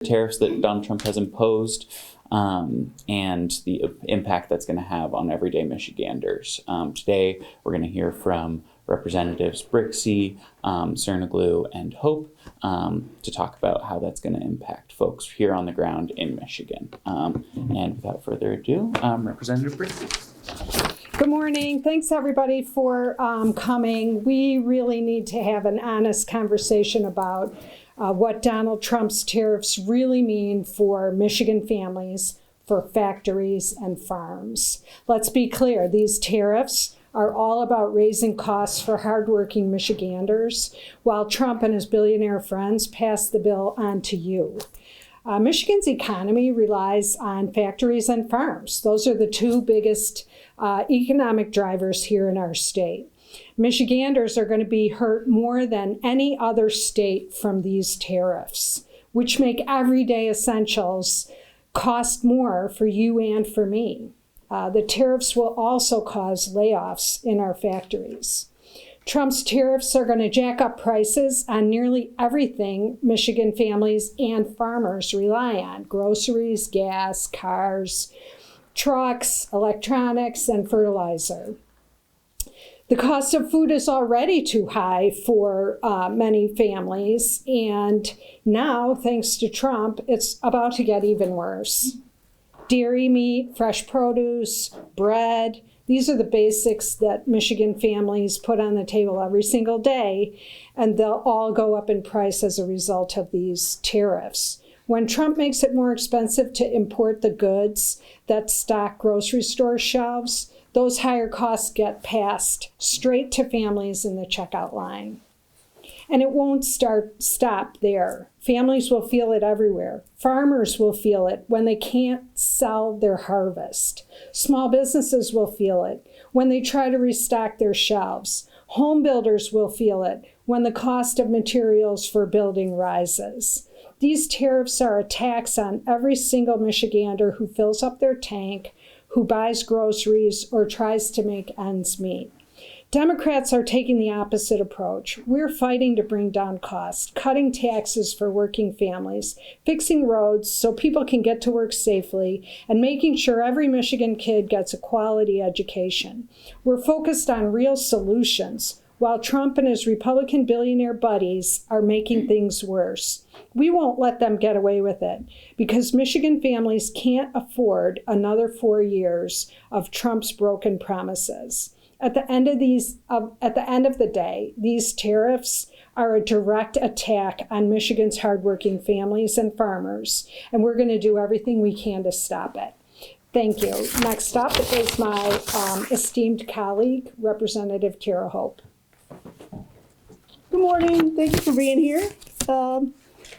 tariffs that Donald Trump has imposed, and the impact that's going to have on everyday Michiganders. Today, we're going to hear from Representatives Brixey, Cernoglu, and Hope to talk about how that's going to impact folks here on the ground in Michigan. And without further ado, Representative Brixey. Good morning. Thanks, everybody, for coming. We really need to have an honest conversation about what Donald Trump's tariffs really mean for Michigan families, for factories and farms. Let's be clear, these tariffs are all about raising costs for hardworking Michiganders, while Trump and his billionaire friends pass the bill on to you. Michigan's economy relies on factories and farms. Those are the two biggest economic drivers here in our state. Michiganders are going to be hurt more than any other state from these tariffs, which make everyday essentials cost more for you and for me. The tariffs will also cause layoffs in our factories. Trump's tariffs are going to jack up prices on nearly everything Michigan families and farmers rely on: groceries, gas, cars, trucks, electronics, and fertilizer. The cost of food is already too high for many families, and now, thanks to Trump, it's about to get even worse. Dairy, meat, fresh produce, bread, these are the basics that Michigan families put on the table every single day, and they'll all go up in price as a result of these tariffs. When Trump makes it more expensive to import the goods that stock grocery store shelves, those higher costs get passed straight to families in the checkout line. And it won't stop there. Families will feel it everywhere. Farmers will feel it when they can't sell their harvest. Small businesses will feel it when they try to restock their shelves. Home builders will feel it when the cost of materials for building rises. These tariffs are a tax on every single Michigander who fills up their tank, who buys groceries, or tries to make ends meet. Democrats are taking the opposite approach. We're fighting to bring down costs, cutting taxes for working families, fixing roads so people can get to work safely, and making sure every Michigan kid gets a quality education. We're focused on real solutions, while Trump and his Republican billionaire buddies are making things worse. We won't let them get away with it, because Michigan families can't afford another 4 years of Trump's broken promises. At the end of the day, these tariffs are a direct attack on Michigan's hardworking families and farmers, and we're going to do everything we can to stop it. Thank you. Next up is my esteemed colleague, Representative Kara Hope. Good morning. Thank you for being here.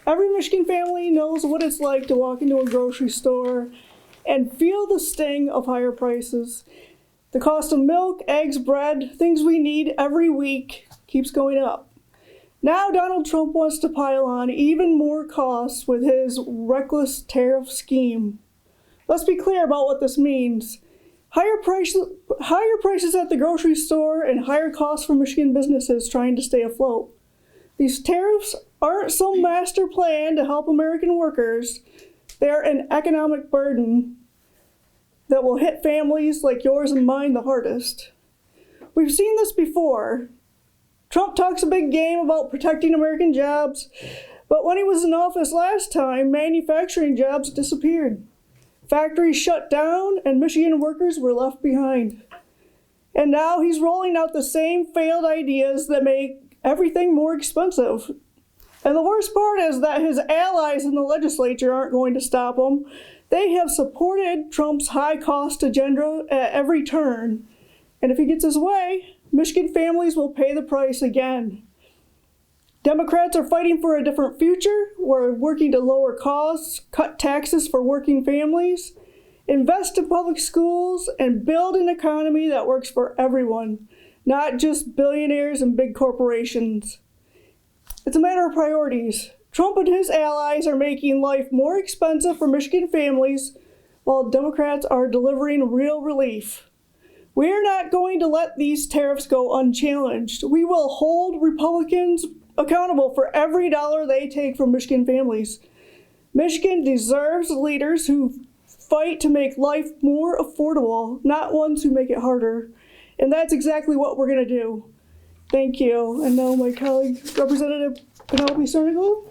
Every Michigan family knows what it's like to walk into a grocery store and feel the sting of higher prices. The cost of milk, eggs, bread, things we need every week keeps going up. Now Donald Trump wants to pile on even more costs with his reckless tariff scheme. Let's be clear about what this means. Higher prices at the grocery store and higher costs for Michigan businesses trying to stay afloat. These tariffs aren't some master plan to help American workers. They're an economic burden that will hit families like yours and mine the hardest. We've seen this before. Trump talks a big game about protecting American jobs, but when he was in office last time, manufacturing jobs disappeared. Factories shut down and Michigan workers were left behind. And now he's rolling out the same failed ideas that make everything more expensive. And the worst part is that his allies in the legislature aren't going to stop him. They have supported Trump's high-cost agenda at every turn. And if he gets his way, Michigan families will pay the price again. Democrats are fighting for a different future. We're working to lower costs, cut taxes for working families, invest in public schools, and build an economy that works for everyone, not just billionaires and big corporations. It's a matter of priorities. Trump and his allies are making life more expensive for Michigan families, while Democrats are delivering real relief. We're not going to let these tariffs go unchallenged. We will hold Republicans accountable for every dollar they take from Michigan families. Michigan deserves leaders who fight to make life more affordable, not ones who make it harder. And that's exactly what we're going to do. Thank you. And now my colleague, Representative Penelope Cernigal.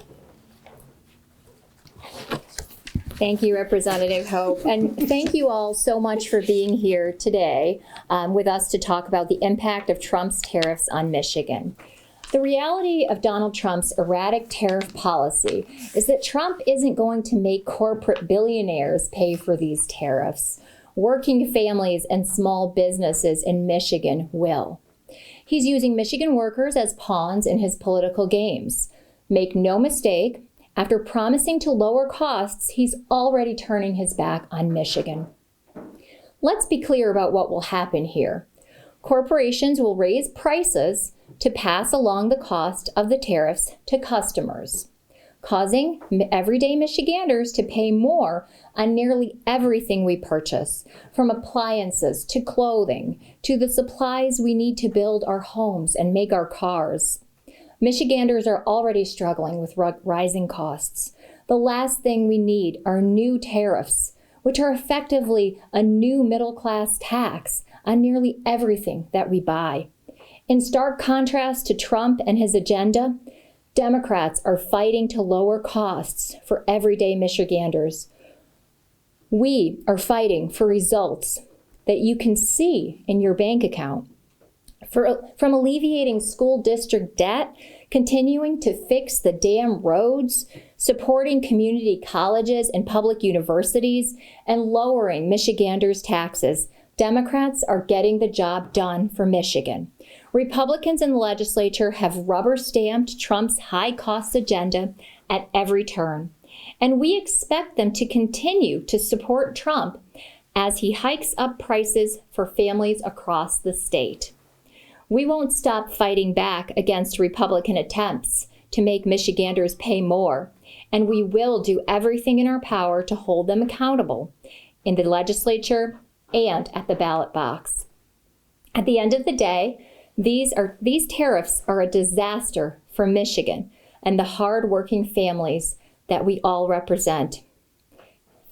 Thank you, Representative Hope. And thank you all so much for being here today with us to talk about the impact of Trump's tariffs on Michigan. The reality of Donald Trump's erratic tariff policy is that Trump isn't going to make corporate billionaires pay for these tariffs. Working families and small businesses in Michigan will. He's using Michigan workers as pawns in his political games. Make no mistake, after promising to lower costs, he's already turning his back on Michigan. Let's be clear about what will happen here. Corporations will raise prices to pass along the cost of the tariffs to customers, causing everyday Michiganders to pay more on nearly everything we purchase, from appliances to clothing to the supplies we need to build our homes and make our cars. Michiganders are already struggling with rising costs. The last thing we need are new tariffs, which are effectively a new middle-class tax on nearly everything that we buy. In stark contrast to Trump and his agenda, Democrats are fighting to lower costs for everyday Michiganders. We are fighting for results that you can see in your bank account. From alleviating school district debt, continuing to fix the damn roads, supporting community colleges and public universities, and lowering Michiganders' taxes, Democrats are getting the job done for Michigan. Republicans in the legislature have rubber-stamped Trump's high-cost agenda at every turn, and we expect them to continue to support Trump as he hikes up prices for families across the state. We won't stop fighting back against Republican attempts to make Michiganders pay more, and we will do everything in our power to hold them accountable in the legislature and at the ballot box. At the end of the day, these tariffs are a disaster for Michigan and the hard-working families that we all represent.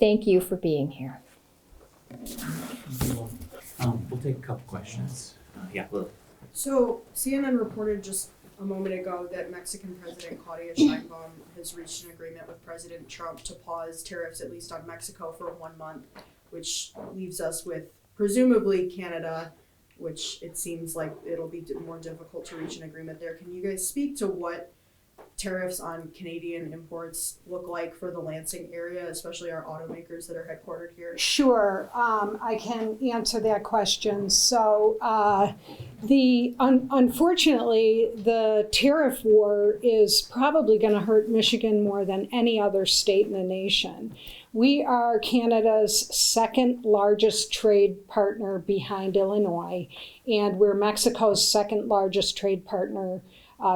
Thank you for being here. We'll take a couple questions. Lily. So CNN reported just a moment ago that Mexican President Claudia Sheinbaum has reached an agreement with President Trump to pause tariffs, at least on Mexico, for 1 month, which leaves us with presumably Canada, which it seems like it'll be more difficult to reach an agreement there. Can you guys speak to what tariffs on Canadian imports look like for the Lansing area, especially our automakers that are headquartered here? Sure, I can answer that question. So unfortunately, the tariff war is probably going to hurt Michigan more than any other state in the nation. We are Canada's second largest trade partner behind Illinois, and we're Mexico's second largest trade partner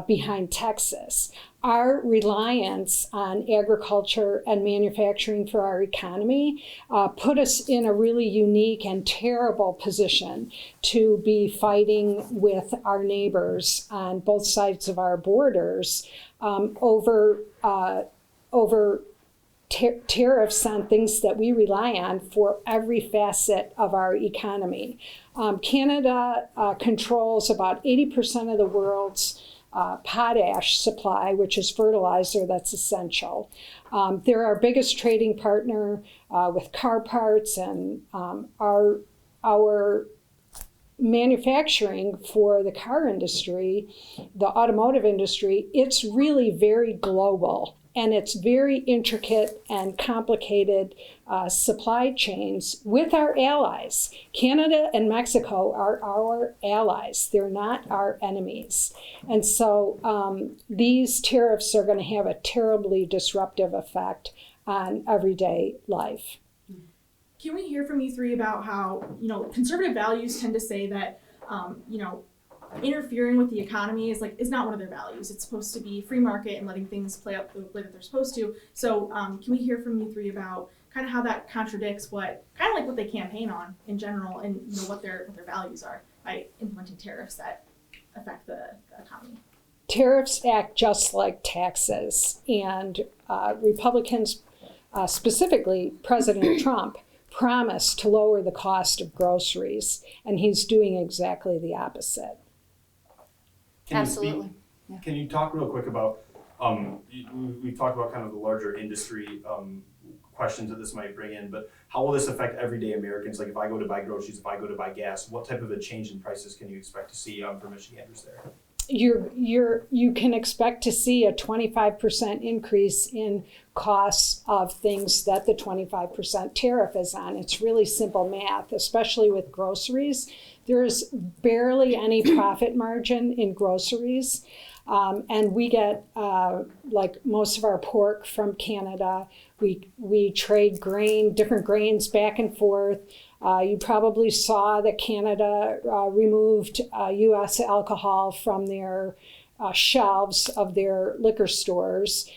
behind Texas. Our reliance on agriculture and manufacturing for our economy put us in a really unique and terrible position to be fighting with our neighbors on both sides of our borders over tariffs on things that we rely on for every facet of our economy. Canada controls about 80% of the world's potash supply, which is fertilizer that's essential. They're our biggest trading partner with car parts, and our manufacturing for the car industry, the automotive industry, it's really very global. And it's very intricate and complicated supply chains with our allies. Canada and Mexico are our allies. They're not our enemies. And so these tariffs are going to have a terribly disruptive effect on everyday life. Can we hear from you three about how, conservative values tend to say that, interfering with the economy is not one of their values. It's supposed to be free market and letting things play out the way that they're supposed to. So can we hear from you three about kind of how that contradicts what they campaign on in general, and what their values are by implementing tariffs that affect the economy? Tariffs act just like taxes, and Republicans specifically President Trump, promised to lower the cost of groceries, and he's doing exactly the opposite. Absolutely. Can you talk real quick about, we've talked about kind of the larger industry questions that this might bring in, but how will this affect everyday Americans? Like if I go to buy groceries, if I go to buy gas, what type of a change in prices can you expect to see for Michiganders there? You can expect to see a 25% increase in costs of things that the 25% tariff is on. It's really simple math, especially with groceries. There's barely any profit margin in groceries. And we get, like most of our pork from Canada. We trade different grains back and forth. You probably saw that Canada removed U.S. alcohol from their shelves of their liquor stores.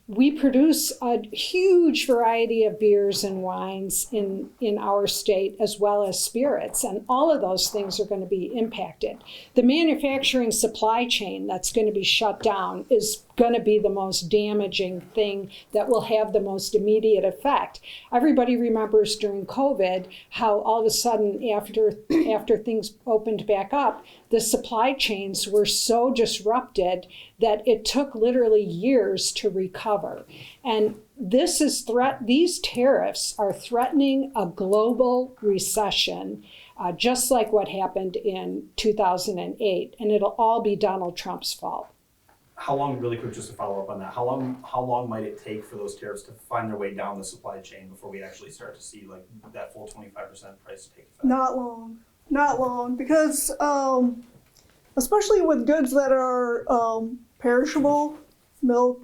We produce a huge variety of beers and wines in our state, as well as spirits, and all of those things are going to be impacted. The manufacturing supply chain that's going to be shut down is going to be the most damaging thing that will have the most immediate effect. Everybody remembers during COVID how all of a sudden after things opened back up, the supply chains were so disrupted that it took literally years to recover. And these tariffs are threatening a global recession, just like what happened in 2008, and it'll all be Donald Trump's fault. How long, really quick, just to follow up on that, how long might it take for those tariffs to find their way down the supply chain before we actually start to see like that full 25% price take effect? Not long, because especially with goods that are perishable, milk,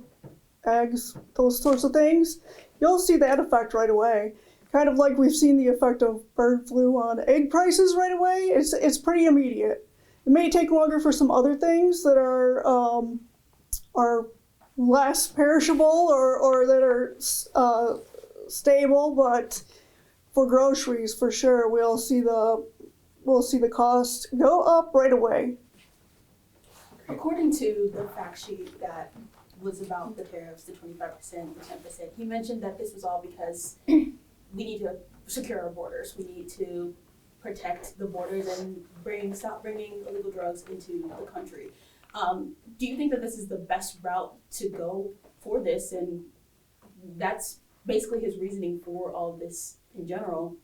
eggs, those sorts of things, you'll see that effect right away. Kind of like we've seen the effect of bird flu on egg prices right away. It's pretty immediate. It may take longer for some other things that are less perishable or that are stable, but for groceries, for sure, we'll see the cost go up right away. According to the fact sheet that was about the tariffs, the 25%, the 10%, he mentioned that this was all because we need to secure our borders. We need to protect the borders and stop bringing illegal drugs into the country. Do you think that this is the best route to go for this? And that's basically his reasoning for all of this in general.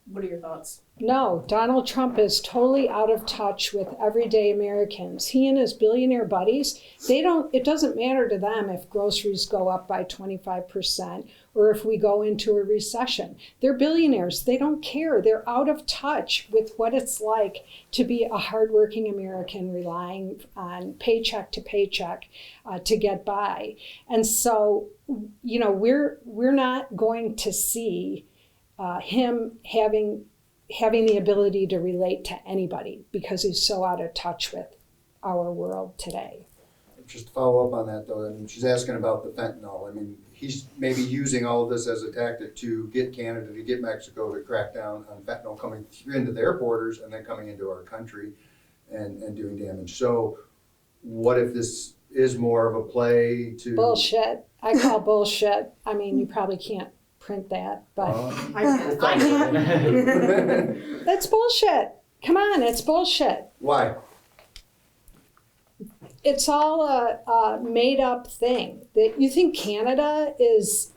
What are your thoughts? No, Donald Trump is totally out of touch with everyday Americans. He and his billionaire buddies, it doesn't matter to them if groceries go up by 25% or if we go into a recession. They're billionaires. They don't care. They're out of touch with what it's like to be a hardworking American relying on paycheck to paycheck to get by. And so, we're not going to see him having the ability to relate to anybody because he's so out of touch with our world today. Just to follow up on that though, I mean, she's asking about the fentanyl. I mean, he's maybe using all of this as a tactic to get Canada, to get Mexico to crack down on fentanyl coming into their borders and then coming into our country and doing damage. So what if this is more of a play to... Bullshit. I call bullshit. I mean, you probably can't print that, but I can. that's bullshit. Come on, it's bullshit. Why? It's all a made up thing. That you think Canada is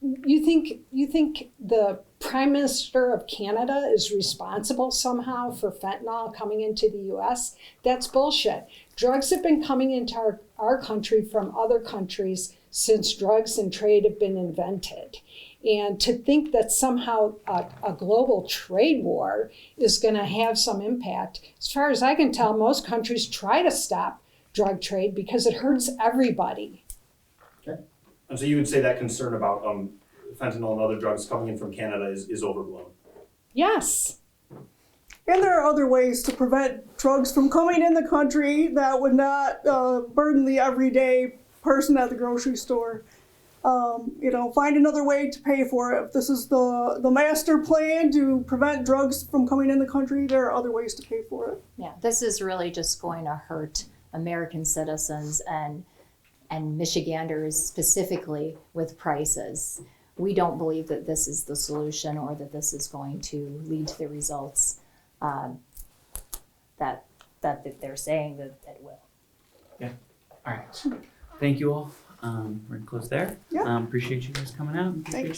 you think the Prime Minister of Canada is responsible somehow for fentanyl coming into the US? That's bullshit. Drugs have been coming into our country from other countries since drugs and trade have been invented. And to think that somehow a global trade war is going to have some impact, as far as I can tell, most countries try to stop drug trade because it hurts everybody. Okay. And so you would say that concern about fentanyl and other drugs coming in from Canada is overblown? Yes. And there are other ways to prevent drugs from coming in the country that would not burden the everyday person at the grocery store. Find another way to pay for it. If this is the master plan to prevent drugs from coming in the country, there are other ways to pay for it. Yeah, this is really just going to hurt American citizens, and and Michiganders specifically with prices. We don't believe that this is the solution or that this is going to lead to the results that they're saying that it will. All right. Thank you all. We're gonna close there. Yeah. Appreciate you guys coming out. Thanks.